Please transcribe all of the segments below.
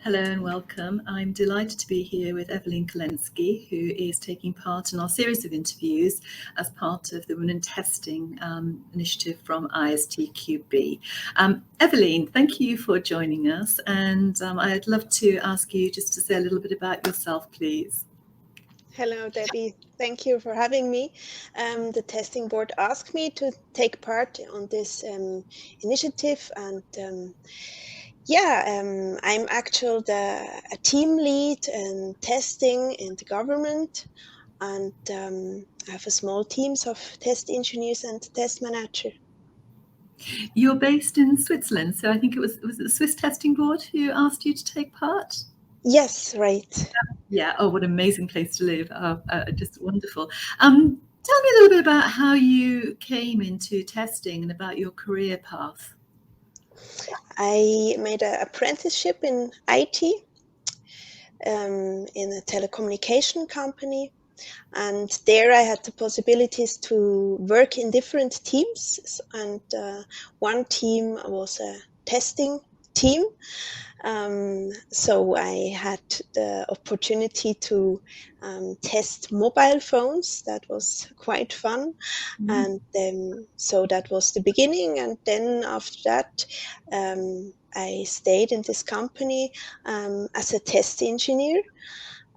Hello and welcome. I'm delighted to be here with Eveline Kalensky, who is taking part in our series of interviews as part of the Women in Testing initiative from ISTQB. Eveline, thank you for joining us, and I'd love to ask you just to say a little bit about yourself, please. Hello, Debbie. Thank you for having me. The testing board asked me to take part on this initiative, and I'm actually a team lead in testing in the government, and I have a small teams of test engineers and test manager. You're based in Switzerland, so I think was it the Swiss Testing Board who asked you to take part? Yes, right. Yeah. Oh, what an amazing place to live. Just wonderful. Tell me a little bit about how you came into testing and about your career path. I made an apprenticeship in IT in a telecommunication company. And there I had the possibilities to work in different teams. And one team was a testing team. So I had the opportunity to test mobile phones. That was quite fun. And so that was the beginning. And then after that, I stayed in this company as a test engineer.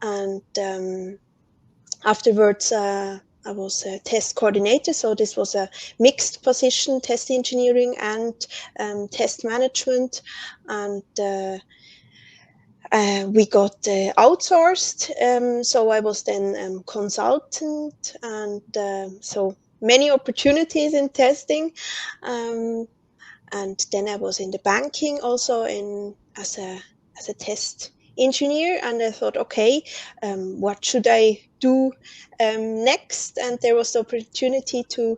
And afterwards, I was a test coordinator, so this was a mixed position, test engineering and test management. And we got outsourced, so I was then consultant, and so many opportunities in testing. And then I was in the banking also as a test engineer, and I thought, okay, what should I do next? And there was the opportunity to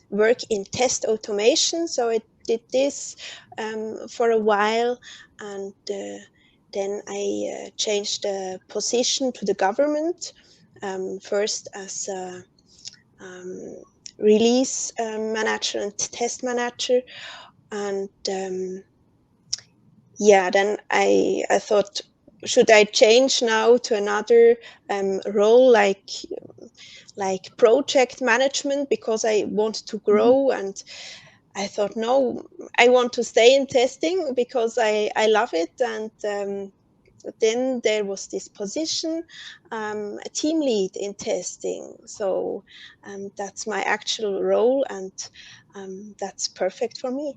work in test automation, so I did this for a while, and then I changed the position to the government, first as a release manager and test manager. And then I thought, should I change now to another role like project management, because I want to grow. And I thought, no, I want to stay in testing because I love it. And then there was this position, a team lead in testing. So that's my actual role, and that's perfect for me.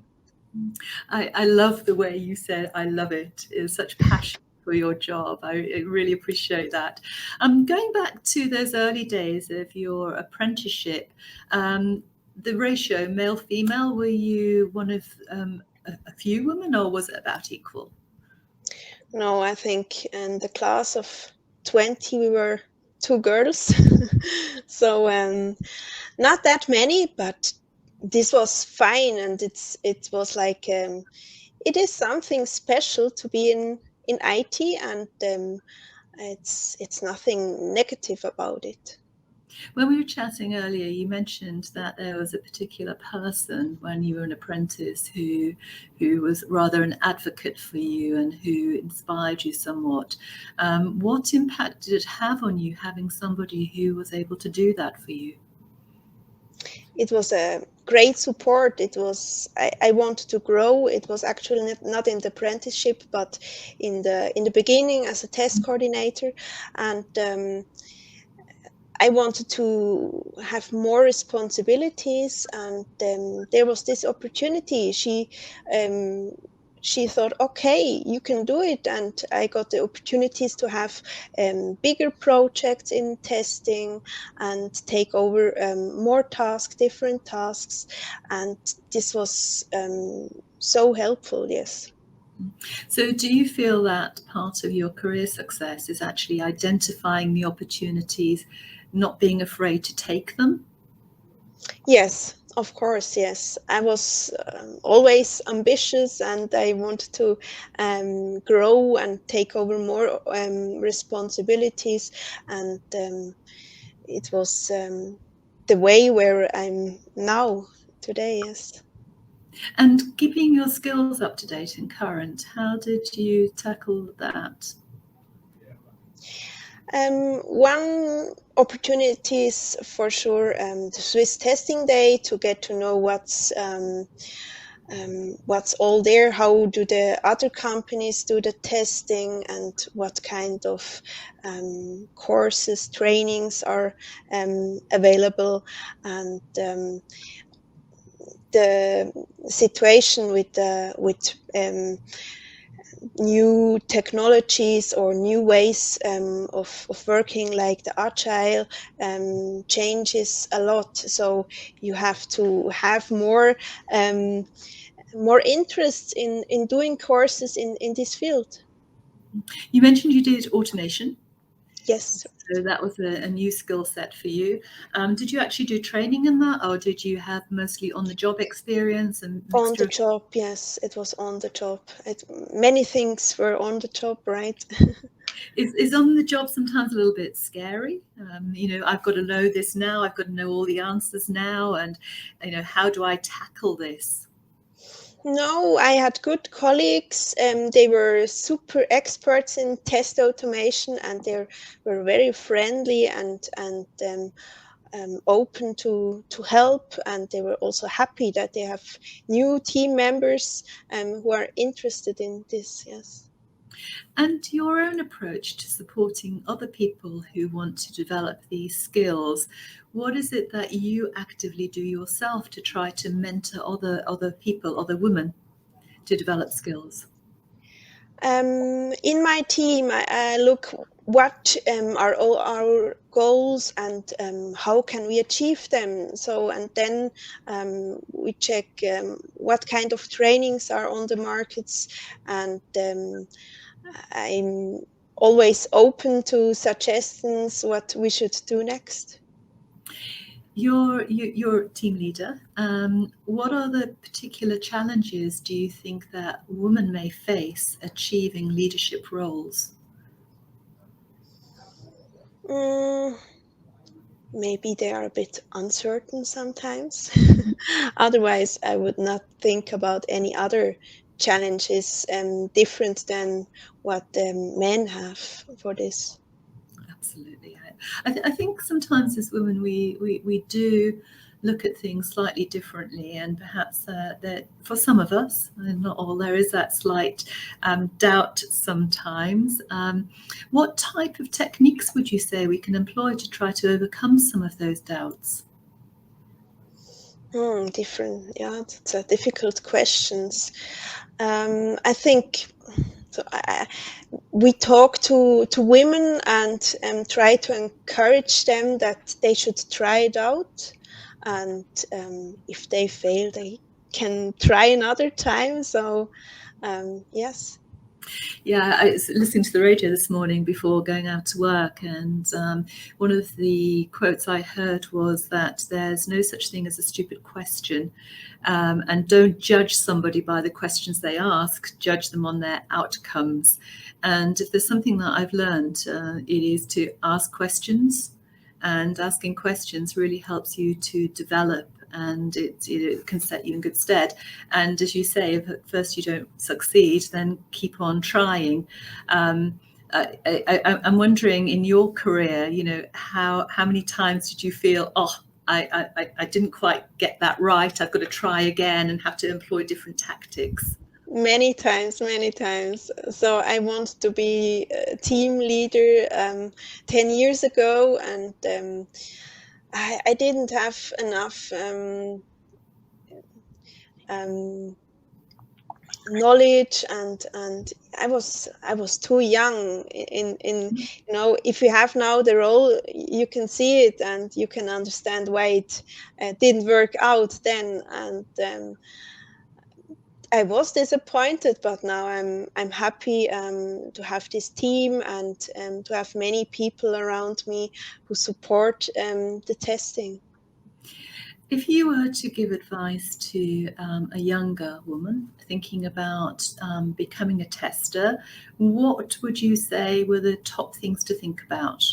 I love the way you said, I love it. It's such passion for your job. I really appreciate that. Going back to those early days of your apprenticeship, the ratio male-female, were you one of a few women, or was it about equal? No, I think in the class of 20, we were two girls. So not that many, but this was fine. And it was like, it is something special to be in IT, and it's nothing negative about it. When we were chatting earlier, you mentioned that there was a particular person when you were an apprentice who was rather an advocate for you and who inspired you somewhat. What impact did it have on you, having somebody who was able to do that for you? It was a great support. It was, I wanted to grow. It was actually not in the apprenticeship, but in the beginning as a test coordinator. And I wanted to have more responsibilities, and there was this opportunity. She thought, okay, you can do it. And I got the opportunities to have bigger projects in testing and take over more tasks, different tasks. And this was so helpful, yes. So do you feel that part of your career success is actually identifying the opportunities, not being afraid to take them? Yes, of course, yes. I was always ambitious, and I wanted to grow and take over more responsibilities. And it was the way where I'm now today, yes. And keeping your skills up to date and current, how did you tackle that? One opportunity is for sure the Swiss Testing Day, to get to know what's all there, how do the other companies do the testing, and what kind of courses, trainings are available, and the situation with new technologies or new ways of working, like the agile, changes a lot. So you have to have more interest in doing courses in this field. You mentioned you did automation. Yes, So that was a new skill set for you. Did you actually do training in that, or did you have mostly on-the-job experience and on the mixture of... job. Yes, it was on the job. Many things were on the job, right? Is on the job sometimes a little bit scary? I've got to know this now. I've got to know all the answers now, and how do I tackle this? No, I had good colleagues. They were super experts in test automation, and they were very friendly and open to help. And they were also happy that they have new team members who are interested in this. Yes. And your own approach to supporting other people who want to develop these skills. What is it that you actively do yourself to try to mentor other people, other women, to develop skills? In my team, I look what are all our goals, and how can we achieve them. So, and then we check what kind of trainings are on the markets, and I'm always open to suggestions what we should do next. You're a team leader. What are the particular challenges do you think that women may face achieving leadership roles? Mm, Maybe they are a bit uncertain sometimes. Otherwise, I would not think about any other challenges different than what men have for this. Absolutely. I think sometimes as women we do look at things slightly differently, and perhaps that for some of us, and not all, there is that slight doubt sometimes. What type of techniques would you say we can employ to try to overcome some of those doubts? Different, yeah, it's a difficult questions. I think so. We talk to women and try to encourage them that they should try it out, and if they fail, they can try another time. So yes. Yeah, I was listening to the radio this morning before going out to work, and one of the quotes I heard was that there's no such thing as a stupid question, and don't judge somebody by the questions they ask, judge them on their outcomes. And if there's something that I've learned, it is to ask questions, and asking questions really helps you to develop, and it can set you in good stead. And as you say, if at first you don't succeed, then keep on trying. I'm wondering, in your career, how many times did you feel, oh, I didn't quite get that right, I've got to try again, and have to employ different tactics? Many times, many times. So I wanted to be a team leader 10 years ago, and I didn't have enough um, knowledge, and I was too young in if you have now the role, you can see it and you can understand why it didn't work out then. And I was disappointed, but now I'm happy to have this team, and to have many people around me who support the testing. If you were to give advice to a younger woman thinking about becoming a tester, what would you say were the top things to think about?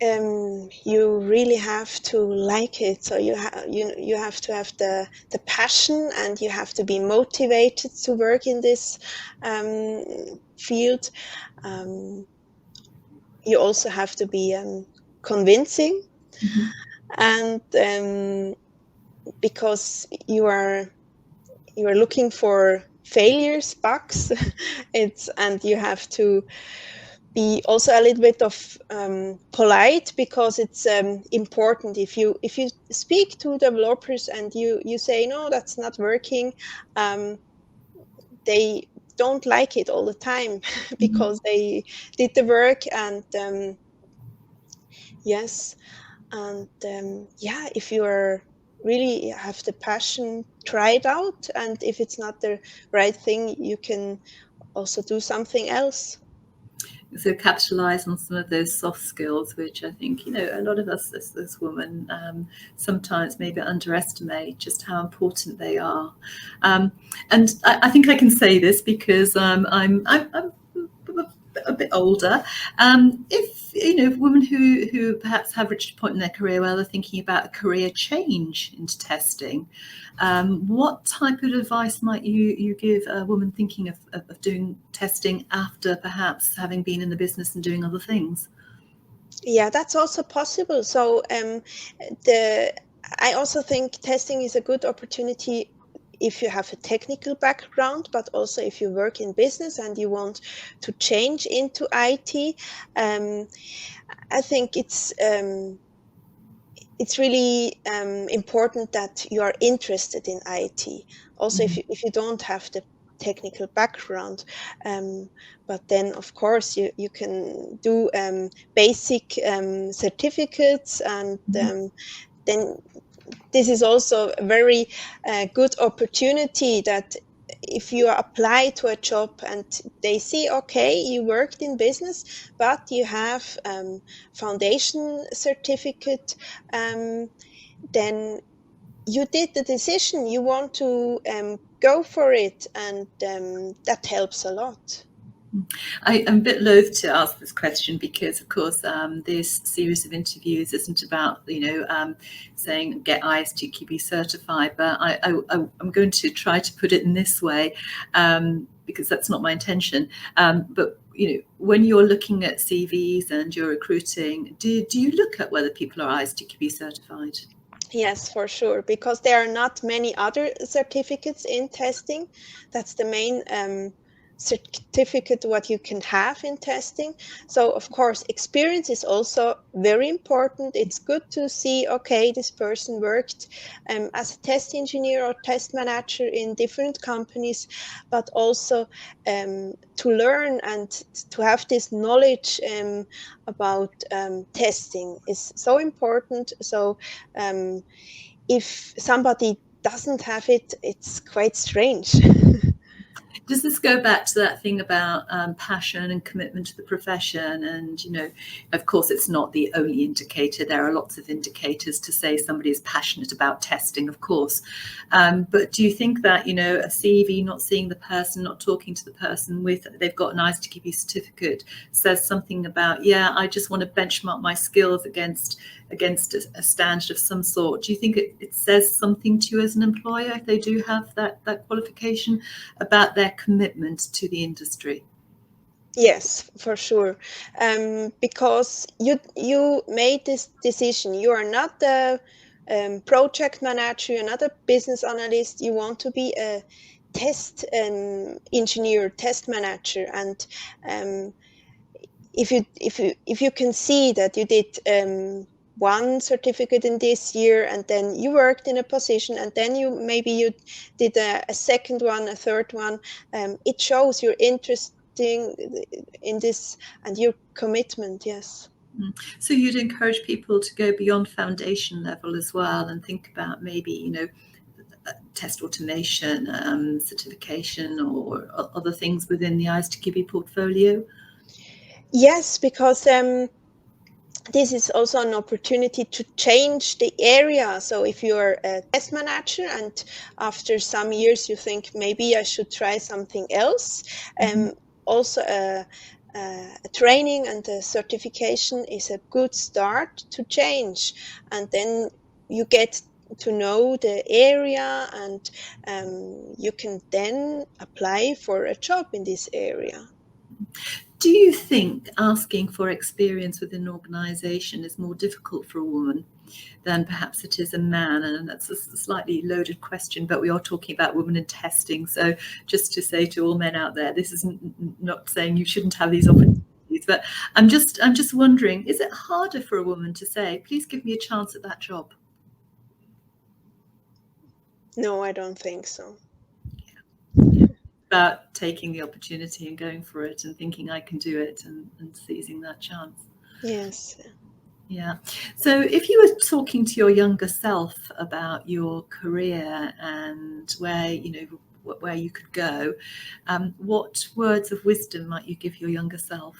You really have to like it. So you have to have the passion, and you have to be motivated to work in this field. Um, you also have to be convincing, Mhm. and because you are looking for failures, bugs, and you have to be also a little bit of polite, because it's important. If you speak to developers and you say no, that's not working, um, they don't like it all the time Mhm. because they did the work. And yes, and yeah, if you are really have the passion, try it out, and if it's not the right thing, you can also do something else. So capitalize on some of those soft skills, which I think, a lot of us as women sometimes maybe underestimate just how important they are. And I think I can say this because I'm a bit older. If women who perhaps have reached a point in their career where they're thinking about a career change into testing, what type of advice might you give a woman thinking of doing testing after perhaps having been in the business and doing other things? Yeah, that's also possible. So the I also think testing is a good opportunity if you have a technical background, but also if you work in business and you want to change into IT. Um, I think it's really important that you are interested in IT. Also, Mhm. if you don't have the technical background, um, but then of course you can do basic certificates, and Mhm. then this is also a very good opportunity that if you apply to a job and they see, okay, you worked in business, but you have foundation certificate, um, then you did the decision, you want to go for it, and that helps a lot. I'm a bit loath to ask this question because, of course, this series of interviews isn't about, saying get ISTQB certified, but I'm going to try to put it in this way, because that's not my intention. But when you're looking at CVs and you're recruiting, do you look at whether people are ISTQB certified? Yes, for sure, because there are not many other certificates in testing. That's the main certificate what you can have in testing. So, of course, experience is also very important. It's good to see, okay, this person worked as a test engineer or test manager in different companies, but also to learn and to have this knowledge about testing is so important. So, um, if somebody doesn't have it, it's quite strange. Does this go back to that thing about passion and commitment to the profession? And, of course, it's not the only indicator. There are lots of indicators to say somebody is passionate about testing, of course. But do you think that, a CV, not seeing the person, not talking to the person with, they've got an ISTQB certificate, says something about, yeah, I just want to benchmark my skills against a standard of some sort? Do you think it says something to you as an employer if they do have that qualification about their commitment to the industry? Yes, for sure. Because you made this decision. You are not the project manager. You're not a business analyst. You want to be a test engineer, test manager, and um, if you can see that you did one certificate in this year, and then you worked in a position, and then you did a second one, a third one, it shows your interest in this and your commitment. Yes. So you'd encourage people to go beyond foundation level as well and think about maybe, test automation, certification, or other things within the ISTQB portfolio? Yes, because this is also an opportunity to change the area. So if you're a test manager and after some years you think maybe I should try something else, Mhm. also a training and a certification is a good start to change, and then you get to know the area, and you can then apply for a job in this area. Do you think asking for experience within an organisation is more difficult for a woman than perhaps it is a man? And that's a slightly loaded question, but we are talking about women in testing. So just to say to all men out there, this is not saying you shouldn't have these opportunities, but I'm just wondering, is it harder for a woman to say, please give me a chance at that job? No, I don't think so. Yeah. About taking the opportunity and going for it and thinking I can do it and seizing that chance. Yes. Yeah. So if you were talking to your younger self about your career and where you could go, what words of wisdom might you give your younger self?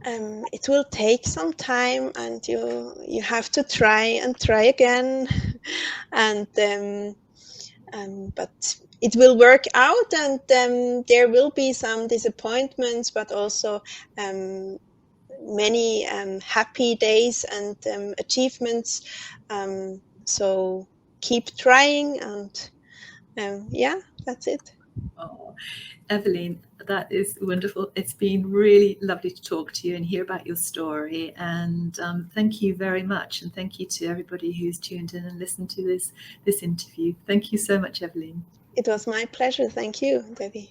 It will take some time, and you have to try and try again, and but it will work out, and there will be some disappointments, but also many happy days and achievements. So keep trying, and yeah, that's it. Oh, Eveline, that is wonderful. It's been really lovely to talk to you and hear about your story. And thank you very much. And thank you to everybody who's tuned in and listened to this interview. Thank you so much, Eveline. It was my pleasure. Thank you, Debbie.